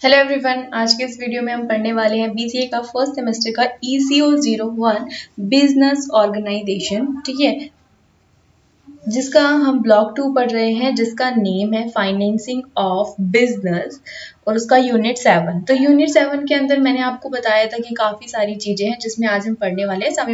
Hello everyone, आज के इस वीडियो में हम पढ़ने वाले हैं बीसीए का फर्स्ट सेमेस्टर का ECO 01 बिजनेस ऑर्गेनाइजेशन। ठीक है, जिसका हम ब्लॉक 2 पढ़ रहे हैं, जिसका नेम है फाइनेंसिंग ऑफ बिजनेस और उसका यूनिट 7। तो यूनिट 7 के अंदर मैंने आपको बताया था कि काफ़ी सारी चीज़ें हैं जिसमें आज हम पढ़ने वाले हैं some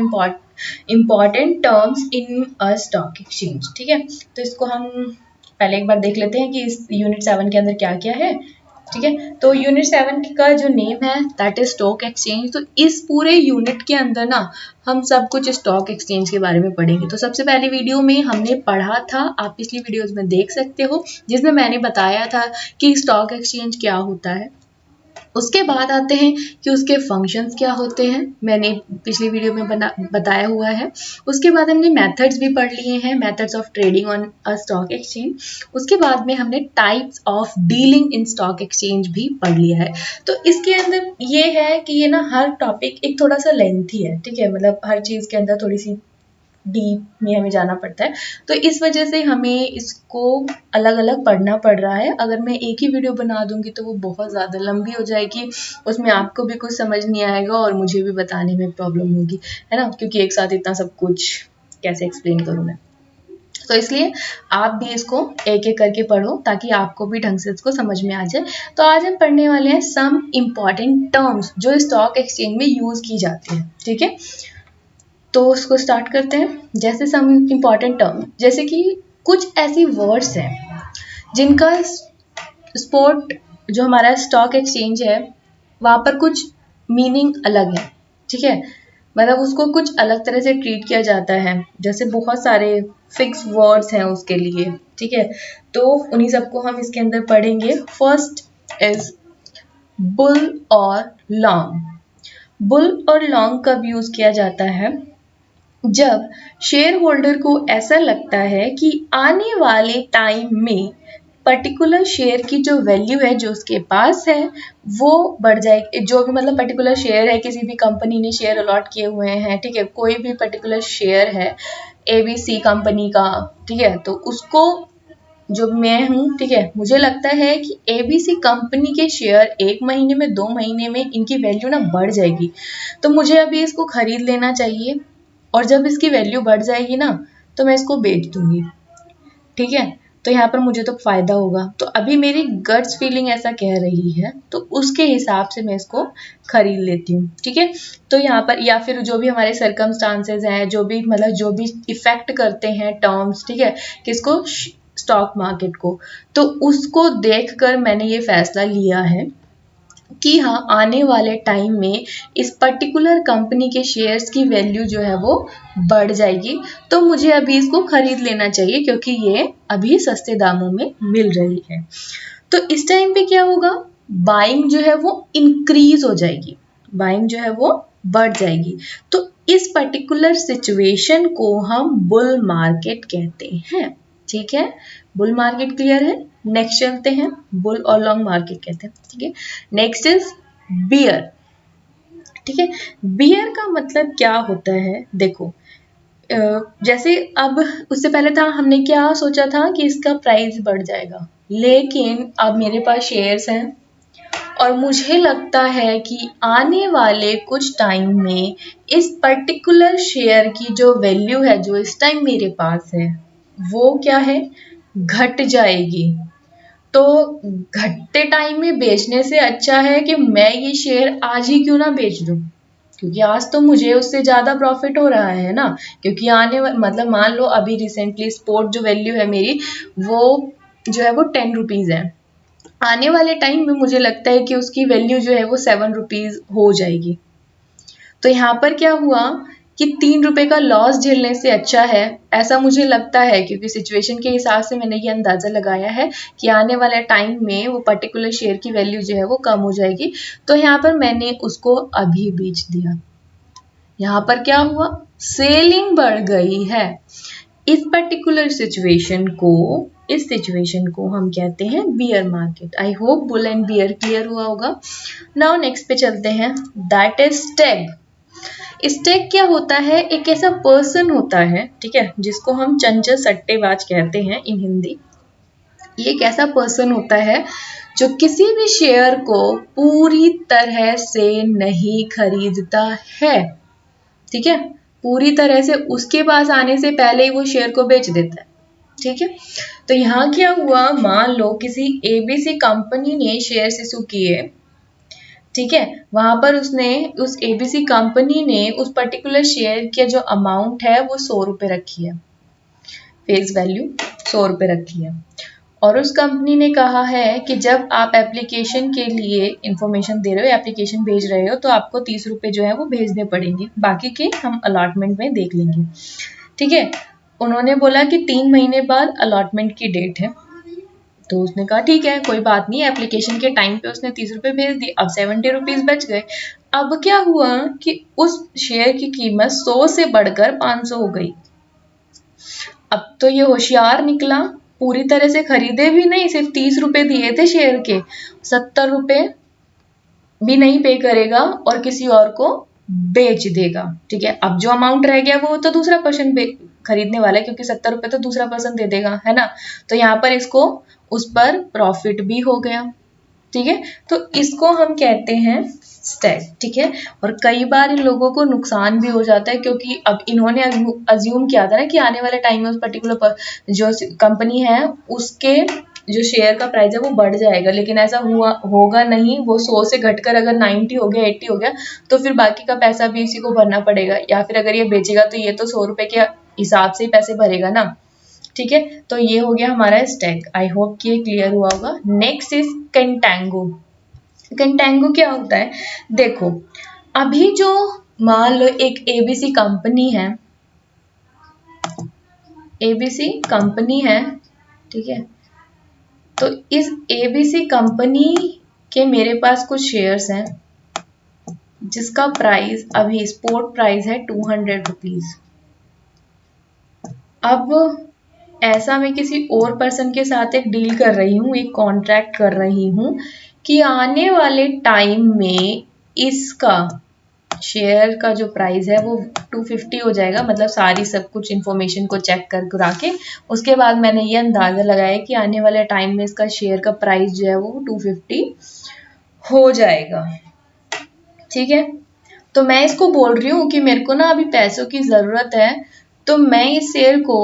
important terms in a stock exchange. ठीक है, तो इसको हम पहले एक बार देख लेते हैं कि इस यूनिट 7 के अंदर क्या क्या है। ठीक है, तो यूनिट 7 का जो नेम है दैट इज स्टॉक एक्सचेंज। तो इस पूरे यूनिट के अंदर ना हम सब कुछ स्टॉक एक्सचेंज के बारे में पढ़ेंगे। तो सबसे पहले वीडियो में हमने पढ़ा था, आप पिछली वीडियोस में देख सकते हो, जिसमें मैंने बताया था कि स्टॉक एक्सचेंज क्या होता है। उसके बाद आते हैं कि उसके फंक्शंस क्या होते हैं, मैंने पिछली वीडियो में बताया हुआ है। उसके बाद हमने मेथड्स भी पढ़ लिए हैं, methods of trading on a stock exchange. उसके बाद में हमने types of dealing in stock exchange भी पढ़ लिया है। तो इसके अंदर ये है कि ये ना हर टॉपिक एक थोड़ा सा लेंथी है। ठीक है, मतलब हर चीज़ के अंदर थोड़ी सी डीप में हमें जाना पड़ता है, तो इस वजह से हमें इसको अलग अलग पढ़ना पड़ रहा है। अगर मैं एक ही वीडियो बना दूंगी तो वो बहुत ज़्यादा लंबी हो जाएगी, उसमें आपको भी कुछ समझ नहीं आएगा और मुझे भी बताने में प्रॉब्लम होगी, है ना, क्योंकि एक साथ इतना सब कुछ कैसे एक्सप्लेन करूँ मैं। तो इसलिए आप भी इसको एक एक करके पढ़ो ताकि आपको भी ढंग से इसको समझ में आ जाए। तो आज हम पढ़ने वाले हैं सम इम्पॉर्टेंट टर्म्स जो स्टॉक एक्सचेंज में यूज़ की जाती है। ठीक है, तो उसको स्टार्ट करते हैं। जैसे सम इम्पॉर्टेंट टर्म, जैसे कि कुछ ऐसी वर्ड्स हैं जिनका स्पोर्ट जो हमारा स्टॉक एक्सचेंज है वहाँ पर कुछ मीनिंग अलग है। ठीक है, मतलब उसको कुछ अलग तरह से ट्रीट किया जाता है। जैसे बहुत सारे फिक्स वर्ड्स हैं उसके लिए। ठीक है, तो उन्हीं सबको हम इसके अंदर पढ़ेंगे। फर्स्ट इज बुल और लॉन्ग। बुल और लॉन्ग कब यूज किया जाता है? जब शेयर होल्डर को ऐसा लगता है कि आने वाले टाइम में पर्टिकुलर शेयर की जो वैल्यू है जो उसके पास है वो बढ़ जाएगी। जो भी मतलब पर्टिकुलर शेयर है, किसी भी कंपनी ने शेयर अलॉट किए हुए हैं, ठीक है, कोई भी पर्टिकुलर शेयर है ABC कंपनी का, ठीक है, तो उसको जो मैं हूँ, ठीक है, मुझे लगता है कि ABC कंपनी के शेयर 1 महीने में 2 महीने में इनकी वैल्यू ना बढ़ जाएगी, तो मुझे अभी इसको खरीद लेना चाहिए और जब इसकी वैल्यू बढ़ जाएगी ना तो मैं इसको बेच दूंगी। ठीक है, तो यहाँ पर मुझे तो फायदा होगा, तो अभी मेरी गट्स फीलिंग ऐसा कह रही है तो उसके हिसाब से मैं इसको खरीद लेती हूँ। ठीक है, तो यहाँ पर या फिर जो भी हमारे सर्कमस्टांसेस हैं, जो भी मतलब जो भी इफेक्ट करते हैं टर्म्स, ठीक है, किसको, स्टॉक मार्केट को, तो उसको देखकर मैंने ये फैसला लिया है कि हाँ आने वाले टाइम में इस पर्टिकुलर कंपनी के शेयर्स की वैल्यू जो है वो बढ़ जाएगी, तो मुझे अभी इसको खरीद लेना चाहिए क्योंकि ये अभी सस्ते दामों में मिल रही है। तो इस टाइम पे क्या होगा, बाइंग जो है वो इंक्रीज हो जाएगी, बाइंग जो है वो बढ़ जाएगी। तो इस पर्टिकुलर सिचुएशन को हम बुल मार्केट कहते हैं। ठीक है, बुल मार्केट क्लियर है। नेक्स्ट चलते हैं, बुल और लॉन्ग मार्केट कहते हैं। ठीक है, नेक्स्ट इज बियर। ठीक है, बियर का मतलब क्या होता है, देखो जैसे अब उससे पहले था हमने क्या सोचा था कि इसका प्राइस बढ़ जाएगा, लेकिन अब मेरे पास शेयर्स हैं और मुझे लगता है कि आने वाले कुछ टाइम में इस पर्टिकुलर शेयर की जो वैल्यू है जो इस टाइम मेरे पास है वो क्या है, घट जाएगी। तो घटते टाइम में बेचने से अच्छा है कि मैं ये शेयर आज ही क्यों ना बेच दूं, क्योंकि आज तो मुझे उससे ज़्यादा प्रॉफिट हो रहा है ना। क्योंकि मतलब मान लो अभी रिसेंटली स्पोर्ट जो वैल्यू है मेरी वो जो है वो 10 रुपीज़ है, आने वाले टाइम में मुझे लगता है कि उसकी वैल्यू जो है वो 7 रुपीज़ हो जाएगी। तो यहाँ पर क्या हुआ कि 3 रुपए का लॉस झेलने से अच्छा है, ऐसा मुझे लगता है, क्योंकि सिचुएशन के हिसाब से मैंने ये अंदाज़ा लगाया है कि आने वाले टाइम में वो पर्टिकुलर शेयर की वैल्यू जो है वो कम हो जाएगी। तो यहाँ पर मैंने उसको अभी बेच दिया। यहाँ पर क्या हुआ, सेलिंग बढ़ गई है। इस पर्टिकुलर इस सिचुएशन को हम कहते हैं bear market. I hope bull and bear clear हुआ होगा। नाउ नेक्स्ट पे चलते हैं, दैट इज स्टैग। स्टैग क्या होता है, एक ऐसा पर्सन होता है, ठीक है, जिसको हम चंचल सट्टेबाज कहते हैं इन हिंदी। ये एक ऐसा पर्सन होता है जो किसी भी शेयर को पूरी तरह से नहीं खरीदता है, ठीक है, पूरी तरह से उसके पास आने से पहले ही वो शेयर को बेच देता है, ठीक है। तो यहाँ क्या हुआ, मान लो किसी एबीसी कंपनी ने शेयर इशू किए, ठीक है, वहां पर उसने उस एबीसी कंपनी ने उस पर्टिकुलर शेयर की जो अमाउंट है वो 100 रुपए रखी है, फेस वैल्यू 100 रुपए रखी है, और उस कंपनी ने कहा है कि जब आप एप्लीकेशन के लिए इंफॉर्मेशन दे रहे हो, एप्लीकेशन भेज रहे हो, तो आपको 30 रुपए जो है वो भेजने पड़ेंगे, बाकी के हम अलॉटमेंट में देख लेंगे, ठीक है। उन्होंने बोला कि 3 महीने बाद अलॉटमेंट की डेट है, तो उसने कहा ठीक है कोई बात नहीं, एप्लीकेशन के टाइम पे उसने 30 रुपए भेज दिए, अब 70 रुपीज बच गए। अब क्या हुआ कि उस शेयर की कीमत 100 से बढ़कर 500 हो गई। अब तो ये होशियार निकला, पूरी तरह से खरीदे भी नहीं, सिर्फ 30 रुपए दिए थे शेयर के, 70 रुपए भी नहीं पे करेगा और किसी और को बेच देगा, ठीक है। अब जो अमाउंट रह गया वो तो दूसरा पर्सन खरीदने वाला है, क्योंकि 70 रुपए तो दूसरा पर्सन दे देगा, है ना। तो यहाँ पर इसको उस पर प्रॉफिट भी हो गया, ठीक है। तो इसको हम कहते हैं स्टैक, ठीक है। और कई बार इन लोगों को नुकसान भी हो जाता है, क्योंकि अब इन्होंने अज्यूम किया था ना कि आने वाले टाइम में उस पर्टिकुलर जो कंपनी है उसके जो शेयर का प्राइस है वो बढ़ जाएगा, लेकिन ऐसा हुआ होगा नहीं, वो 100 से घटकर अगर 90 हो गया, 80 हो गया, तो फिर बाकी का पैसा भी इसी को भरना पड़ेगा, या फिर अगर ये बेचेगा तो ये तो 100 रुपए के हिसाब से ही पैसे भरेगा ना, ठीक है। तो ये हो गया हमारा स्टैक। आई होप कि ये क्लियर हुआ होगा। Next is कंटेंगो। कंटेंगो क्या होता है, देखो अभी जो मान लो एक एबीसी कंपनी है, एबीसी कंपनी है, ठीक है। तो इस एबीसी कंपनी के मेरे पास कुछ शेयर्स हैं जिसका प्राइस अभी स्पॉट प्राइस है 200 रुपीज। अब ऐसा मैं किसी और पर्सन के साथ एक डील कर रही हूँ, एक कॉन्ट्रैक्ट कर रही हूँ कि आने वाले टाइम में इसका शेयर का जो प्राइस है वो 250 हो जाएगा, मतलब सारी सब कुछ इन्फॉर्मेशन को चेक कर करा के उसके बाद मैंने ये अंदाजा लगाया कि आने वाले टाइम में इसका शेयर का प्राइस जो है वो 250 हो जाएगा, ठीक है। तो मैं इसको बोल रही हूँ कि मेरे को ना अभी पैसों की ज़रूरत है, तो मैं इस शेयर को,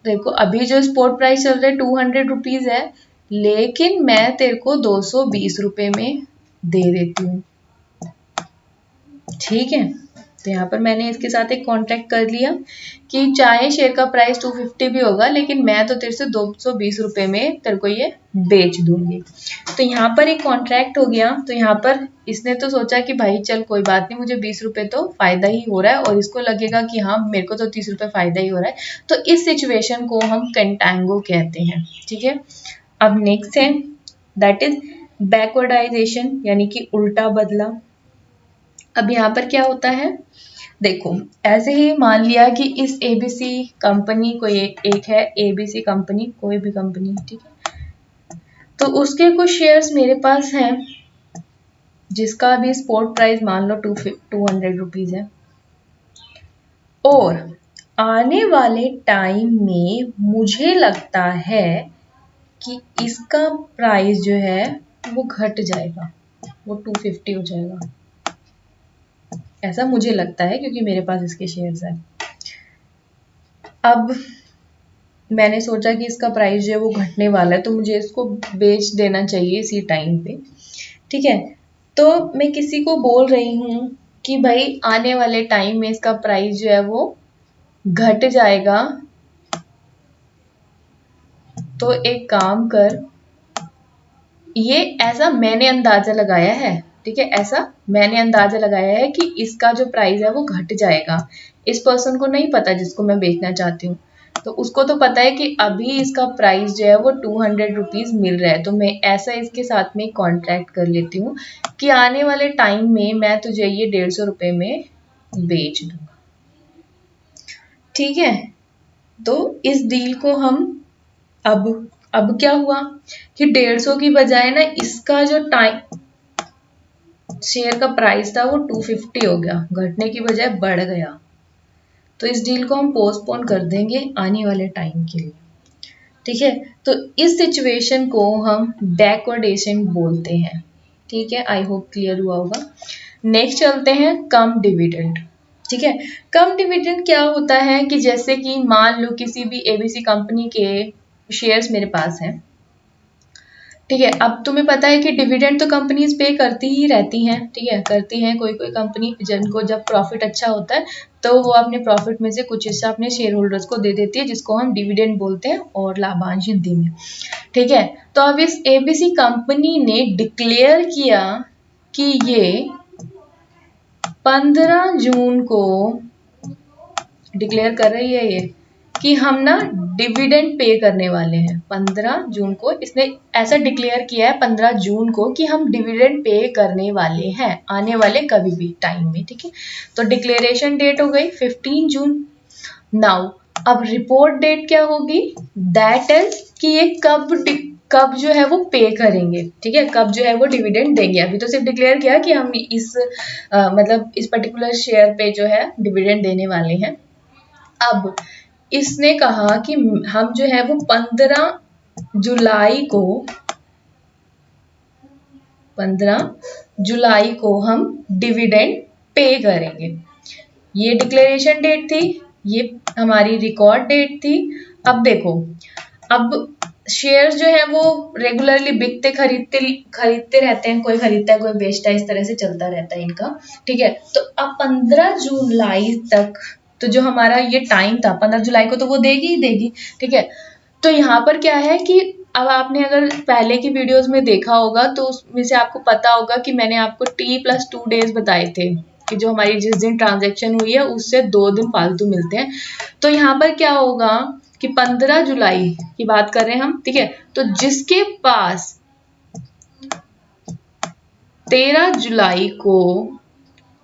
देखो अभी जो स्पॉट प्राइस चल रहा है 200 रुपीज़ है, लेकिन मैं तेरे को 220 रुपए में दे देती हूँ, ठीक है। तो यहाँ पर मैंने इसके साथ एक कॉन्ट्रैक्ट कर लिया कि चाहे शेयर का प्राइस 250 भी होगा, लेकिन मैं तो तेरे से 220 रुपए में तेरे को ये बेच दूंगी। तो यहाँ पर एक कॉन्ट्रैक्ट हो गया। तो यहाँ पर इसने तो सोचा कि भाई चल कोई बात नहीं, मुझे 20 रुपए तो फायदा ही हो रहा है, और इसको लगेगा कि हाँ मेरे को तो 30 रुपए फायदा ही हो रहा है। तो इस सिचुएशन को हम कंटेंगो कहते हैं, ठीक है। अब नेक्स्ट है दैट इज बैकवर्डाइजेशन, यानी कि उल्टा बदला। अब यहाँ पर क्या होता है, देखो ऐसे ही मान लिया कि इस एबीसी कंपनी को एक है एबीसी कंपनी, कोई भी कंपनी, ठीक है। तो उसके कुछ शेयर्स मेरे पास हैं जिसका अभी स्पॉट प्राइस मान लो 200 रुपीज है, और आने वाले टाइम में मुझे लगता है कि इसका प्राइस जो है वो घट जाएगा, वो 250 हो जाएगा, ऐसा मुझे लगता है क्योंकि मेरे पास इसके शेयर्स हैं। अब मैंने सोचा कि इसका प्राइस जो है वो घटने वाला है, तो मुझे इसको बेच देना चाहिए इसी टाइम पे, ठीक है। तो मैं किसी को बोल रही हूँ कि भाई आने वाले टाइम में इसका प्राइस जो है वो घट जाएगा, तो एक काम कर, ये ऐसा मैंने अंदाजा लगाया है, ठीक है, ऐसा मैंने अंदाजा लगाया है कि इसका जो प्राइस है वो घट जाएगा। इस पर्सन को नहीं पता जिसको मैं बेचना चाहती हूँ, तो उसको तो पता है कि अभी इसका प्राइस जो है वो 200 रुपीज मिल रहा है, तो मैं ऐसा इसके साथ में कॉन्ट्रैक्ट कर लेती हूँ कि आने वाले टाइम में मैं तुझे ये 150 रुपए में बेच दूंगा, ठीक है। तो इस डील को हम अब क्या हुआ कि 150 की बजाय ना इसका जो टाइम शेयर का प्राइस था वो 250 हो गया, घटने की बजाय बढ़ गया। तो इस डील को हम पोस्टपोन कर देंगे आने वाले टाइम के लिए, ठीक है, तो इस सिचुएशन को हम बैकवर्डेशन बोलते हैं। ठीक है, आई होप क्लियर हुआ होगा। नेक्स्ट चलते हैं कम डिविडेंड। ठीक है, कम डिविडेंड क्या होता है कि जैसे कि मान लो किसी भी एबीसी कंपनी के शेयर्स मेरे पास हैं। ठीक है, अब तुम्हें पता है कि डिविडेंड तो कंपनीज पे करती ही रहती हैं। ठीक है, करती हैं। कोई कोई कंपनी जिनको जब प्रॉफिट अच्छा होता है तो वो अपने प्रॉफिट में से कुछ हिस्सा अपने शेयर होल्डर्स को दे देती है, जिसको हम डिविडेंड बोलते हैं और लाभांश हिंदी में। ठीक है, तो अब इस एबीसी कंपनी ने डिक्लेयर किया कि ये 15 जून को डिक्लेयर कर रही है ये कि हम ना डिविडेंड पे करने वाले हैं। 15 जून को इसने ऐसा डिक्लेयर किया है, 15 जून को, कि हम डिविडेंड पे करने वाले हैं आने वाले कभी भी टाइम में। ठीक है, तो डिक्लेरेशन डेट हो गई 15 जून। नाउ अब रिपोर्ट डेट क्या होगी, दैट इज कि ये कब जो है वो पे करेंगे। ठीक है, कब जो है वो डिविडेंड देंगे। अभी तो सिर्फ डिक्लेयर किया कि हम इस मतलब इस पर्टिकुलर शेयर पे जो है डिविडेंड देने वाले हैं। अब इसने कहा कि हम जो है वो 15 जुलाई को हम डिविडेंड पे करेंगे। ये डिक्लेरेशन डेट थी, ये हमारी रिकॉर्ड डेट थी। अब देखो, अब शेयर्स जो है वो रेगुलरली बिकते खरीदते रहते हैं, कोई खरीदता है कोई बेचता है, इस तरह से चलता रहता है इनका। ठीक है, तो अब 15 जुलाई तक तो जो हमारा ये टाइम था, 15 जुलाई को तो वो देगी ही देगी। ठीक है, तो यहाँ पर क्या है कि अब आपने अगर पहले की वीडियोस में देखा होगा तो उसमें से आपको पता होगा कि मैंने आपको T+2 डेज बताए थे कि जो हमारी जिस दिन ट्रांजैक्शन हुई है उससे 2 दिन फालतू मिलते हैं। तो यहाँ पर क्या होगा कि 15 जुलाई की बात कर रहे हैं हम। ठीक है, तो जिसके पास 13 जुलाई को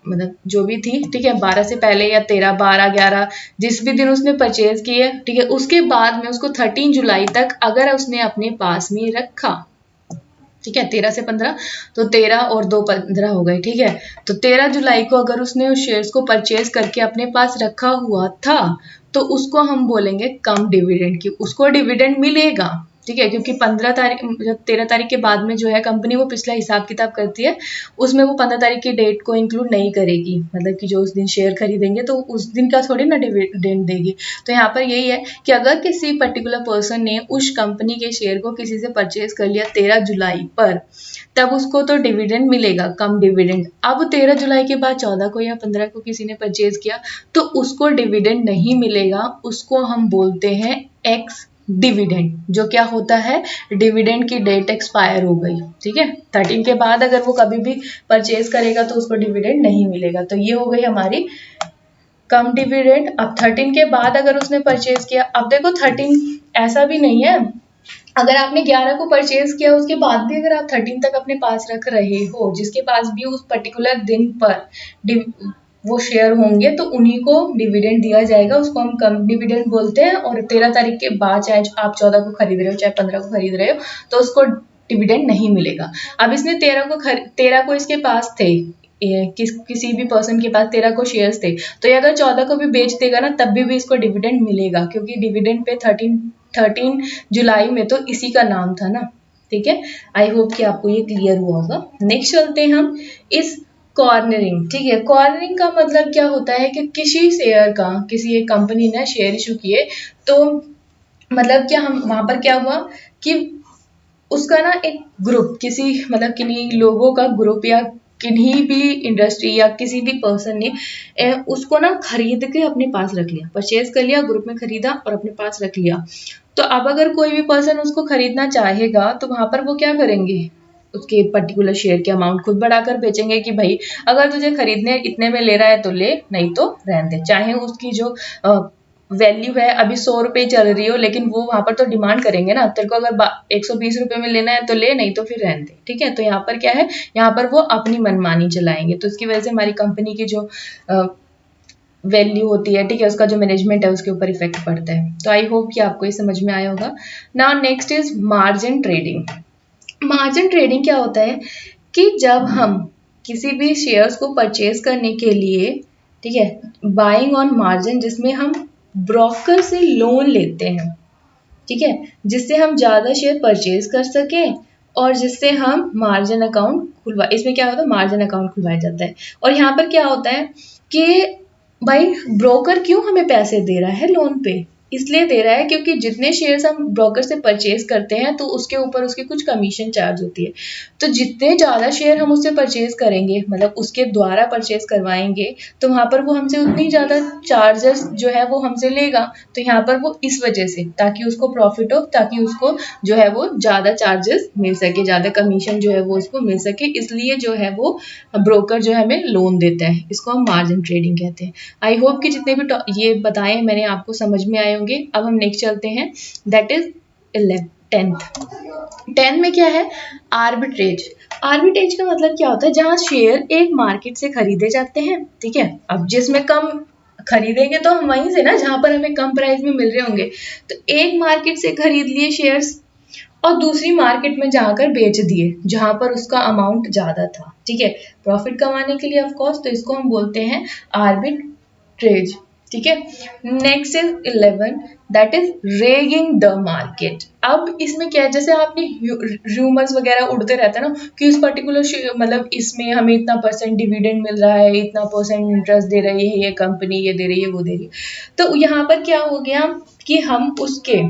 मतलब जो भी थी, ठीक है, 12 से पहले या 13, 12, 11 जिस भी दिन उसने परचेज किए, ठीक है, उसके बाद में उसको 13 जुलाई तक अगर उसने अपने पास में रखा, ठीक है, 13 से 15 तो 13 और 2 15 हो गए। ठीक है, तो 13 जुलाई को अगर उसने उस शेयर्स को परचेज करके अपने पास रखा हुआ था तो उसको हम बोलेंगे कम डिविडेंड की, उसको डिविडेंड मिलेगा। ठीक है, क्योंकि 15 तारीख जब 13 तारीख के बाद में जो है कंपनी वो पिछला हिसाब किताब करती है, उसमें वो 15 तारीख की डेट को इंक्लूड नहीं करेगी। मतलब कि जो उस दिन शेयर खरीदेंगे तो उस दिन का थोड़ी ना डिविडेंड देगी। तो यहाँ पर यही है कि अगर किसी पर्टिकुलर पर्सन ने उस कंपनी के शेयर को किसी से परचेज कर लिया 13 जुलाई पर, तब उसको तो डिविडेंड मिलेगा, कम डिविडेंड। अब 13 जुलाई के बाद 14 को या 15 को किसी ने परचेज किया तो उसको डिविडेंड नहीं मिलेगा, उसको हम बोलते हैं एक्स डिविडेंड। जो क्या होता है, डिविडेंड की डेट एक्सपायर हो गई। ठीक है, 13 के बाद अगर वो कभी भी परचेज करेगा तो उसको डिविडेंड नहीं मिलेगा। तो ये हो गई हमारी कम डिविडेंड। अब 13 के बाद अगर उसने परचेज किया, अब देखो 13 ऐसा भी नहीं है, अगर आपने 11 को परचेज किया उसके बाद भी अगर आप 13 तक अपने पास रख रहे हो, जिसके पास भी उस पर्टिकुलर दिन पर वो शेयर होंगे तो उन्हीं को डिविडेंड दिया जाएगा, उसको हम कम डिविडेंड बोलते हैं। और 13 तारीख के बाद चाहे आप 14 को खरीद रहे हो चाहे 15 को खरीद रहे हो तो उसको डिविडेंड नहीं मिलेगा। अब इसने 13 को इसके पास थे, किसी भी पर्सन के पास 13 को शेयर्स थे, तो ये अगर 14 को भी बेच देगा ना तब भी इसको डिविडेंड मिलेगा, क्योंकि डिविडेंड पे 13 जुलाई में तो इसी का नाम था ना। ठीक है, आई होप कि आपको ये क्लियर हुआ होगा। नेक्स्ट चलते हैं हम इस कॉर्नरिंग। ठीक है, कॉर्नरिंग का मतलब क्या होता है कि किसी शेयर का किसी एक कंपनी ने शेयर इशू किए तो मतलब क्या हम वहां पर क्या हुआ कि उसका ना एक ग्रुप किसी मतलब किन्हीं लोगों का ग्रुप या किन्हीं भी इंडस्ट्री या किसी भी पर्सन ने उसको ना खरीद के अपने पास रख लिया, परचेज कर लिया, ग्रुप में खरीदा और अपने पास रख लिया। तो अब अगर कोई भी पर्सन उसको खरीदना चाहेगा तो वहां पर वो क्या करेंगे, उसके पर्टिकुलर शेयर के अमाउंट खुद बढ़ाकर बेचेंगे कि भाई अगर तुझे खरीदने इतने में ले रहा है तो ले, नहीं तो रहने दे। चाहे उसकी जो वैल्यू है अभी 100 रुपए चल रही हो, लेकिन वो वहां पर तो डिमांड करेंगे ना, तेरे को अगर 120 रुपए में लेना है तो ले, नहीं तो फिर रहने दे। ठीक है, तो यहाँ पर क्या है, यहाँ पर वो अपनी मनमानी चलाएंगे, तो इसकी वजह से हमारी कंपनी की जो वैल्यू होती है, ठीक है, उसका जो मैनेजमेंट है उसके ऊपर इफेक्ट पड़ता है। तो आई होप कि आपको ये समझ में आया होगा। Now next is margin trading. Margin trading क्या होता है कि जब हम किसी भी शेयर्स को परचेज करने के लिए, ठीक है, बाइंग ऑन मार्जिन, जिसमें हम ब्रोकर से लोन लेते हैं। ठीक है, जिससे हम ज़्यादा शेयर परचेज कर सकें और जिससे हम मार्जिन अकाउंट इसमें क्या होता है, मार्जिन अकाउंट खुलवाया जाता है। और यहाँ पर क्या होता है कि भाई ब्रोकर क्यों हमें पैसे दे रहा है लोन पे, इसलिए दे रहा है क्योंकि जितने शेयर्स हम ब्रोकर से परचेज करते हैं तो उसके ऊपर उसकी कुछ कमीशन चार्ज होती है। तो जितने ज़्यादा शेयर हम उससे परचेज करेंगे, मतलब उसके द्वारा परचेज करवाएंगे, तो वहाँ पर वो हमसे उतनी ज़्यादा चार्जेस जो है वो हमसे लेगा। तो यहाँ पर वो इस वजह से, ताकि उसको प्रॉफिट हो, ताकि उसको जो है वो ज़्यादा चार्जेस मिल सके, ज़्यादा कमीशन जो है वो उसको मिल सके, इसलिए जो है वो ब्रोकर जो है हमें लोन देता है। इसको हम मार्जिन ट्रेडिंग कहते हैं। आई होप कि जितने भी ये बताए मैंने आपको समझ में आए होंगे। अब हम नेक्स्ट चलते हैं, दैट इज 10th में क्या है, आर्बिट्रेज। आर्बिट्रेज का मतलब क्या होता है, जहां शेयर एक मार्केट से खरीदे जाते हैं, ठीक है। अब जिसमें कम खरीदेंगे तो हम वहीं से ना, जहां पर हमें कम प्राइस में मिल रहे होंगे, तो एक मार्केट से खरीद लिए शेयर्स और दूसरी मार्केट में जाकर बेच दिए जहां पर उसका अमाउंट ज्यादा था, ठीक है, प्रॉफिट कमाने के लिए ऑफ कोर्स। तो इसको हम बोलते हैं आर्बिट्रेज, ठीक है। Next is 11, that is raging the market. अब इसमें क्या है, जैसे आपने रूमर्स वगैरह उड़ते रहते हैं ना कि इस पर्टिकुलर मतलब इसमें हमें इतना परसेंट डिविडेंड मिल रहा है, इतना परसेंट इंटरेस्ट दे रही है ये कंपनी, ये दे रही है, वो दे रही है। तो यहाँ पर क्या हो गया कि हम उसके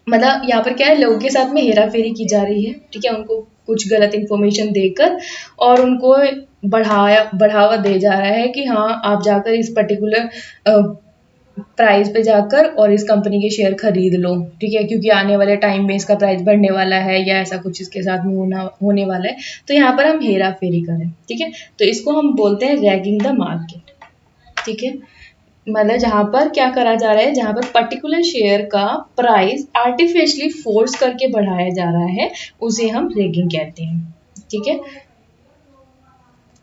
मतलब यहाँ पर क्या है, लोगों के साथ में हेरा फेरी की जा रही है, ठीक है, उनको कुछ गलत इन्फॉर्मेशन देकर और उनको बढ़ावा दे जा रहा है कि हाँ आप जाकर इस पर्टिकुलर प्राइस पे जाकर और इस कंपनी के शेयर खरीद लो, ठीक है, क्योंकि आने वाले टाइम में इसका प्राइस बढ़ने वाला है या ऐसा कुछ इसके साथ में होने वाला है। तो यहाँ पर हम हेरा फेरी करें, ठीक है, तो इसको हम बोलते हैं रैगिंग द मार्केट, ठीक है। मतलब जहां पर क्या करा जा रहा है, जहां पर पर्टिकुलर शेयर का प्राइस आर्टिफिशियली फोर्स करके बढ़ाया जा रहा है, उसे हम रेगिंग कहते हैं, ठीक है।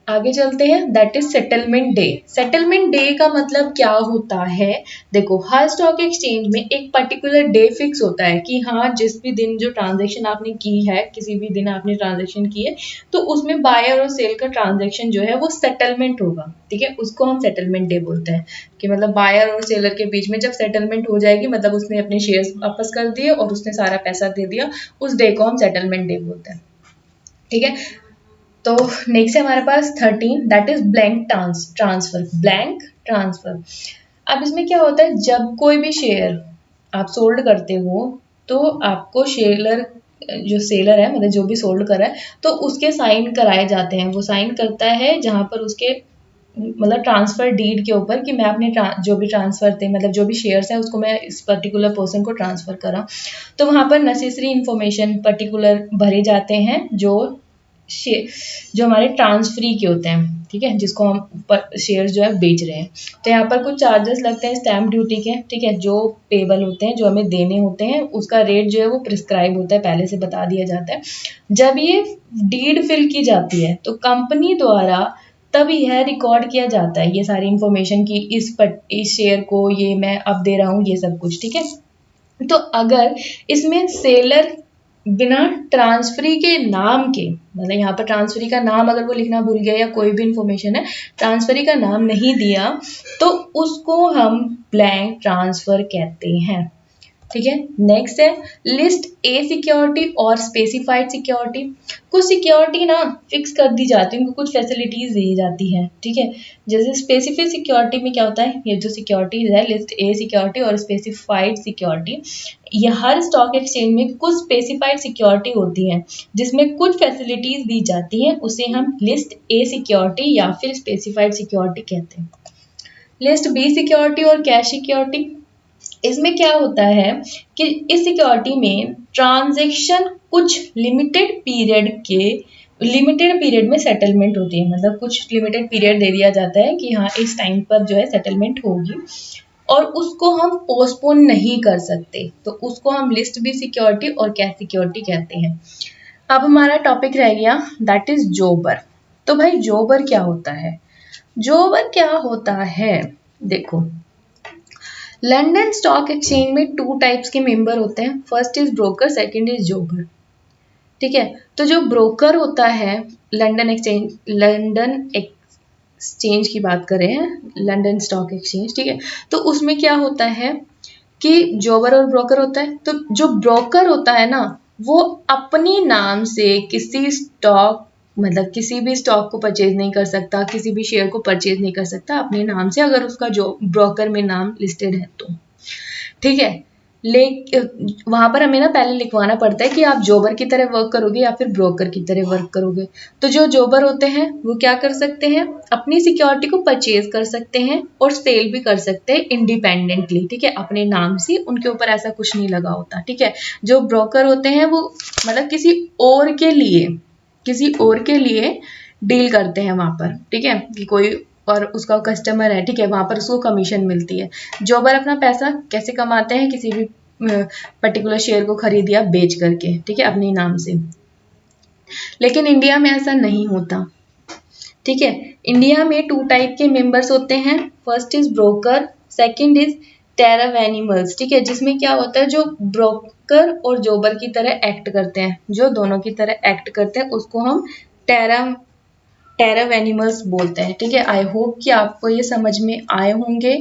आगे चलते हैं, that is settlement day. Settlement day का मतलब क्या होता है, देखो हर स्टॉक एक्सचेंज में एक पर्टिकुलर डे फिक्स होता है कि हाँ जिस भी दिन जो ट्रांजेक्शन आपने की है, किसी भी दिन आपने ट्रांजेक्शन की है, तो उसमें बायर और सेल का ट्रांजेक्शन जो है वो सेटलमेंट होगा, ठीक है, उसको हम सेटलमेंट डे बोलते हैं। कि मतलब बायर और सेलर के बीच में जब सेटलमेंट हो जाएगी, मतलब उसने अपने शेयर्स वापस कर दिए और उसने सारा पैसा दे दिया, उस डे को हम सेटलमेंट डे बोलते हैं, ठीक है। तो नेक्स्ट है हमारे पास 13, that is blank transfer, blank transfer. अब इसमें क्या होता है, जब कोई भी शेयर आप सोल्ड करते हो तो आपको जो सेलर है, मतलब जो भी सोल्ड कर रहा है, तो उसके साइन कराए जाते हैं। वो साइन करता है जहां पर उसके मतलब ट्रांसफर डीड के ऊपर कि मैं अपने जो भी ट्रांसफर थे, मतलब जो भी शेयर्स हैं उसको मैं इस पर्टिकुलर पर्सन को ट्रांसफर करा। तो वहां पर नेसेसरी इंफॉर्मेशन पर्टिकुलर भरे जाते हैं जो हमारे ट्रांसफरी के होते हैं, ठीक है, जिसको हम शेयर जो है बेच रहे हैं। तो यहाँ पर कुछ चार्जेस लगते हैं स्टैम्प ड्यूटी के, ठीक है, जो पेबल होते हैं, जो हमें देने होते हैं, उसका रेट जो है वो प्रिस्क्राइब होता है, पहले से बता दिया जाता है। जब ये डीड फिल की जाती है तो कंपनी द्वारा तब यह रिकॉर्ड किया जाता है, ये सारी इंफॉर्मेशन की इस शेयर को ये मैं अब दे रहा हूँ, ये सब कुछ, ठीक है। तो अगर इसमें सेलर बिना ट्रांसफरी के नाम के, मतलब यहाँ पर ट्रांसफरी का नाम अगर वो लिखना भूल गया या कोई भी इंफॉर्मेशन है ट्रांसफरी का नाम नहीं दिया, तो उसको हम ब्लैंक ट्रांसफर कहते हैं, ठीक है। नेक्स्ट है लिस्ट ए सिक्योरिटी और स्पेसिफाइड सिक्योरिटी। कुछ सिक्योरिटी ना फिक्स कर दी जाती है, उनको कुछ फैसिलिटीज दी जाती हैं, ठीक है। जैसे स्पेसिफिक सिक्योरिटी में क्या होता है, ये जो सिक्योरिटीज है लिस्ट ए सिक्योरिटी और स्पेसिफाइड सिक्योरिटी, ये हर स्टॉक एक्सचेंज में कुछ स्पेसिफाइड सिक्योरिटी होती हैं जिसमें कुछ फैसिलिटीज दी जाती हैं, उसे हम लिस्ट ए सिक्योरिटी या फिर स्पेसिफाइड सिक्योरिटी कहते हैं। लिस्ट बी सिक्योरिटी और कैश सिक्योरिटी, इसमें क्या होता है कि इस सिक्योरिटी में ट्रांजैक्शन कुछ लिमिटेड पीरियड में सेटलमेंट होती है, मतलब कुछ लिमिटेड पीरियड दे दिया जाता है कि हाँ इस टाइम पर जो है सेटलमेंट होगी और उसको हम पोस्टपोन नहीं कर सकते, तो उसको हम लिस्ट बी सिक्योरिटी और कैश सिक्योरिटी कहते हैं। अब हमारा टॉपिक रह गया दैट इज जोबर। तो भाई जोबर क्या होता है, जोबर क्या होता है, देखो लंदन स्टॉक एक्सचेंज में 2 टाइप्स के मेंबर होते हैं, first is broker, second is jobber, ठीक है। तो जो ब्रोकर होता है लंदन एक्सचेंज की बात करें, लंदन स्टॉक एक्सचेंज, ठीक है, तो उसमें क्या होता है कि जॉबर और ब्रोकर होता है, तो जो ब्रोकर होता है ना वो अपने नाम से किसी स्टॉक मतलब किसी भी स्टॉक को परचेज नहीं कर सकता, किसी भी शेयर को परचेज नहीं कर सकता अपने नाम से, अगर उसका जो ब्रोकर में नाम लिस्टेड है तो। ठीक है, वहां पर हमें ना पहले लिखवाना पड़ता है कि आप जॉबर की तरह वर्क करोगे या फिर ब्रोकर की तरह वर्क करोगे। तो जो जॉबर होते हैं वो क्या कर सकते हैं, अपनी सिक्योरिटी को परचेज कर सकते हैं और सेल भी कर सकते हैं इंडिपेंडेंटली, ठीक है, अपने नाम से, उनके ऊपर ऐसा कुछ नहीं लगा होता। ठीक है, जो ब्रोकर होते हैं वो मतलब किसी और के लिए डील करते हैं वहां पर, ठीक है, कि कोई और उसका कस्टमर है, ठीक है, वहां पर उसको कमीशन मिलती है। जॉबर अपना पैसा कैसे कमाते हैं, किसी भी पर्टिकुलर शेयर को खरीद या बेच करके, ठीक है, अपने नाम से। लेकिन इंडिया में ऐसा नहीं होता। ठीक है, इंडिया में 2 टाइप के मेंबर्स होते हैं, first is broker, second is terror animals. ठीक है, जिसमें क्या होता है, जो ब्रोकर और जॉबर की तरह एक्ट करते हैं, जो दोनों की तरह एक्ट करते हैं, उसको हम टेरर एनिमल्स बोलते हैं। ठीक है, आई होप कि आपको ये समझ में आए होंगे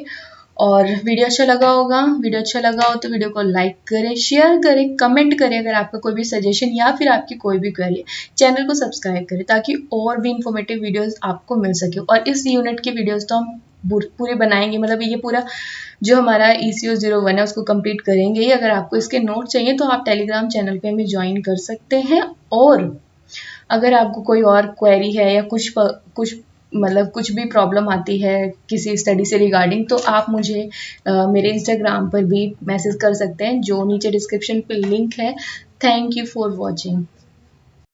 और वीडियो अच्छा लगा होगा। वीडियो अच्छा लगा हो तो वीडियो को लाइक करें, शेयर करें, कमेंट करें अगर आपका कोई भी सजेशन या फिर आपकी कोई भी क्वेरी है। चैनल को सब्सक्राइब करें ताकि और भी इंफॉर्मेटिव वीडियोस आपको मिल सके। और इस यूनिट की वीडियोस तो हम पूरे बनाएंगे, मतलब ये पूरा जो हमारा ECO 01 है उसको कंप्लीट करेंगे ही। अगर आपको इसके नोट चाहिए तो आप टेलीग्राम चैनल पे हमें ज्वाइन कर सकते हैं। और अगर आपको कोई और क्वेरी है या कुछ मतलब कुछ भी प्रॉब्लम आती है किसी स्टडी से रिगार्डिंग, तो आप मुझे मेरे इंस्टाग्राम पर भी मैसेज कर सकते हैं, जो नीचे डिस्क्रिप्शन पे लिंक है। Thank you for watching.